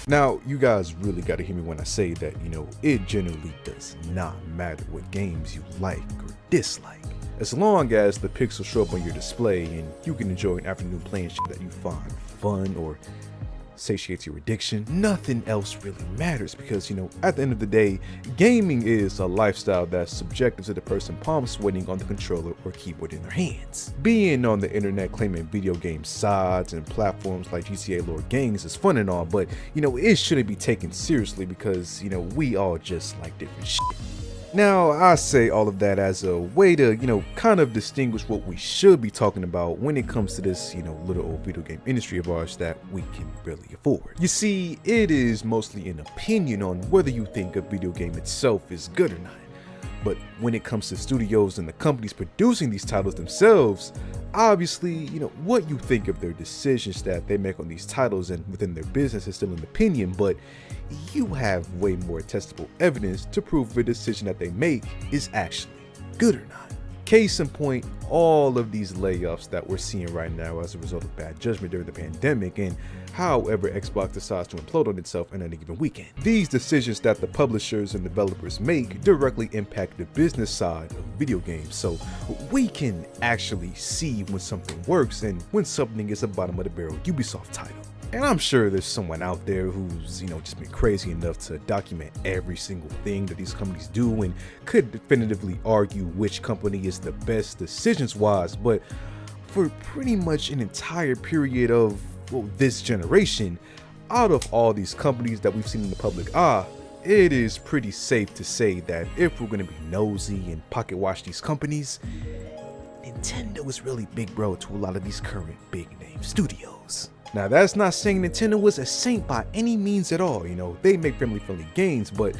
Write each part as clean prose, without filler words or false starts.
Now, you guys really gotta hear me when I say that, it generally does not matter what games you like or dislike. As long as the pixels show up on your display and you can enjoy an afternoon playing shit that you find fun or satiates your addiction, nothing else really matters because, at the end of the day, gaming is a lifestyle that's subjective to the person palm sweating on the controller or keyboard in their hands. Being on the internet claiming video game sides and platforms like GTA Lord Gangs is fun and all, but, it shouldn't be taken seriously because, we all just like different shit. Now, I say all of that as a way to, kind of distinguish what we should be talking about when it comes to this, little old video game industry of ours that we can barely afford. You see, it is mostly an opinion on whether you think a video game itself is good or not. But when it comes to studios and the companies producing these titles themselves, obviously, what you think of their decisions that they make on these titles and within their business is still an opinion, but you have way more testable evidence to prove the decision that they make is actually good or not. Case in point, all of these layoffs that we're seeing right now as a result of bad judgment during the pandemic and however Xbox decides to implode on itself in any given weekend. These decisions that the publishers and developers make directly impact the business side of video games, so we can actually see when something works and when something is a bottom of the barrel Ubisoft title. And I'm sure there's someone out there who's, just been crazy enough to document every single thing that these companies do and could definitively argue which company is the best decisions-wise, but for pretty much an entire period of, this generation, out of all these companies that we've seen in the public eye, it is pretty safe to say that if we're going to be nosy and pocket watch these companies, Nintendo is really big bro to a lot of these current big name studios. Now, that's not saying Nintendo was a saint by any means at all. They make family-friendly games, but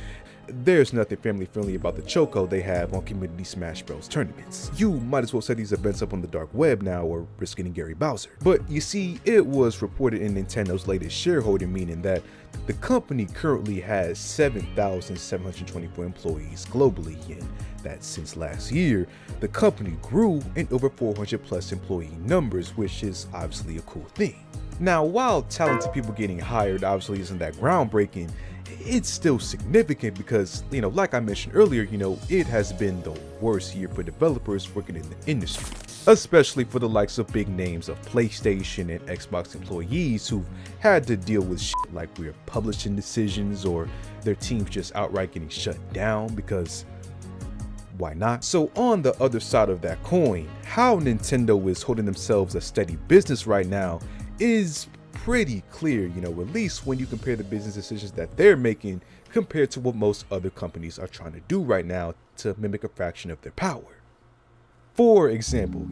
there's nothing family-friendly about the chokehold they have on Community Smash Bros. Tournaments. You might as well set these events up on the dark web now or risk getting Gary Bowser. But you see, it was reported in Nintendo's latest shareholding meeting that the company currently has 7,724 employees globally, and that since last year, the company grew in over 400 plus employee numbers, which is obviously a cool thing. Now, while talented people getting hired obviously isn't that groundbreaking, it's still significant because, like I mentioned earlier, it has been the worst year for developers working in the industry, especially for the likes of big names of PlayStation and Xbox employees who've had to deal with shit like weird publishing decisions or their teams just outright getting shut down because why not? So on the other side of that coin, how Nintendo is holding themselves a steady business right now is pretty clear, at least when you compare the business decisions that they're making compared to what most other companies are trying to do right now to mimic a fraction of their power. For example,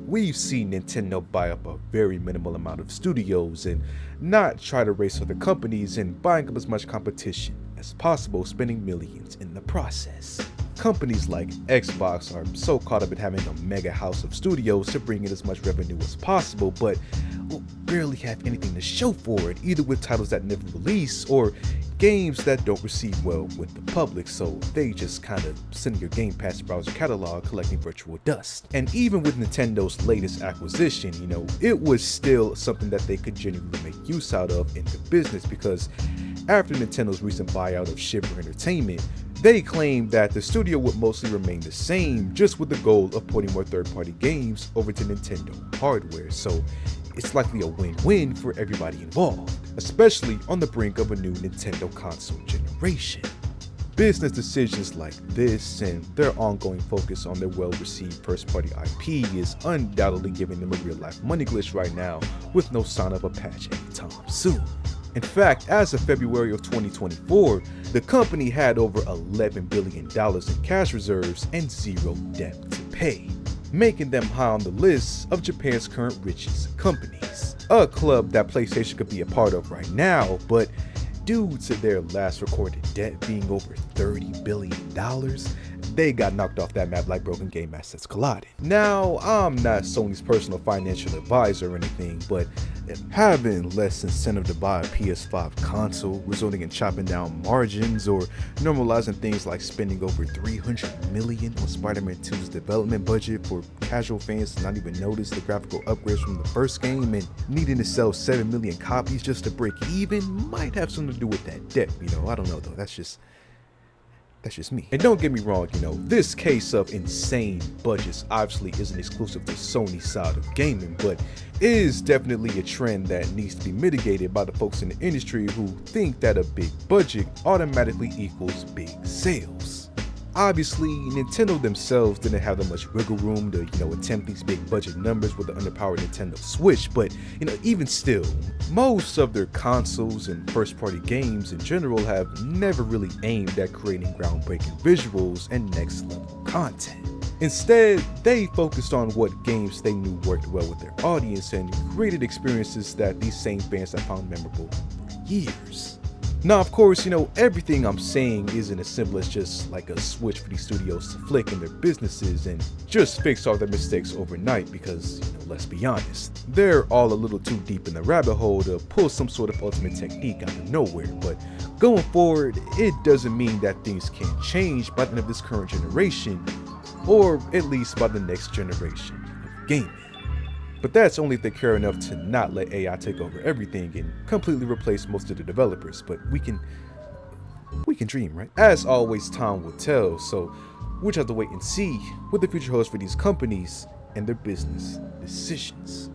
we've seen Nintendo buy up a very minimal amount of studios and not try to race other companies and buying up as much competition as possible, spending millions in the process. Companies like Xbox are so caught up in having a mega house of studios to bring in as much revenue as possible, but barely have anything to show for it, either with titles that never release or games that don't receive well with the public, so they just kind of send your Game Pass browser catalog collecting virtual dust. And even with Nintendo's latest acquisition, it was still something that they could genuinely make use out of in the business because after Nintendo's recent buyout of Shiver Entertainment, they claimed that the studio would mostly remain the same, just with the goal of putting more third-party games over to Nintendo hardware, so it's likely a win-win for everybody involved, especially on the brink of a new Nintendo console generation. Business decisions like this and their ongoing focus on their well-received first-party IP is undoubtedly giving them a real-life money glitch right now, with no sign of a patch anytime soon. In fact, as of February of 2024, the company had over $11 billion in cash reserves and zero debt to pay, making them high on the list of Japan's current richest companies. A club that PlayStation could be a part of right now, but due to their last recorded debt being over $30 billion, they got knocked off that map like broken game assets collided. Now, I'm not Sony's personal financial advisor or anything, but having less incentive to buy a PS5 console, resulting in chopping down margins or normalizing things like spending over $300 million on Spider-Man 2's development budget for casual fans to not even notice the graphical upgrades from the first game and needing to sell 7 million copies just to break even might have something to do with that debt. I don't know though, that's just me. And don't get me wrong, this case of insane budgets obviously isn't exclusive to Sony's side of gaming, but is definitely a trend that needs to be mitigated by the folks in the industry who think that a big budget automatically equals big sales. Obviously, Nintendo themselves didn't have that much wiggle room to, attempt these big budget numbers with the underpowered Nintendo Switch, but, even still, most of their consoles and first-party games in general have never really aimed at creating groundbreaking visuals and next-level content. Instead, they focused on what games they knew worked well with their audience and created experiences that these same fans have found memorable for years. Now, of course, everything I'm saying isn't as simple as just like a switch for these studios to flick in their businesses and just fix all their mistakes overnight because, let's be honest, they're all a little too deep in the rabbit hole to pull some sort of ultimate technique out of nowhere. But going forward, it doesn't mean that things can't change by the end of this current generation, or at least by the next generation of gaming. But that's only if they care enough to not let AI take over everything and completely replace most of the developers. But we can dream, right? As always, time will tell, so we'll just have to wait and see what the future holds for these companies and their business decisions.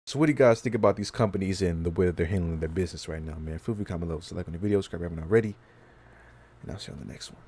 So what do you guys think about these companies and the way that they're handling their business right now, man? Feel free to comment below, so like on the video, subscribe if you haven't already, and I'll see you on the next one.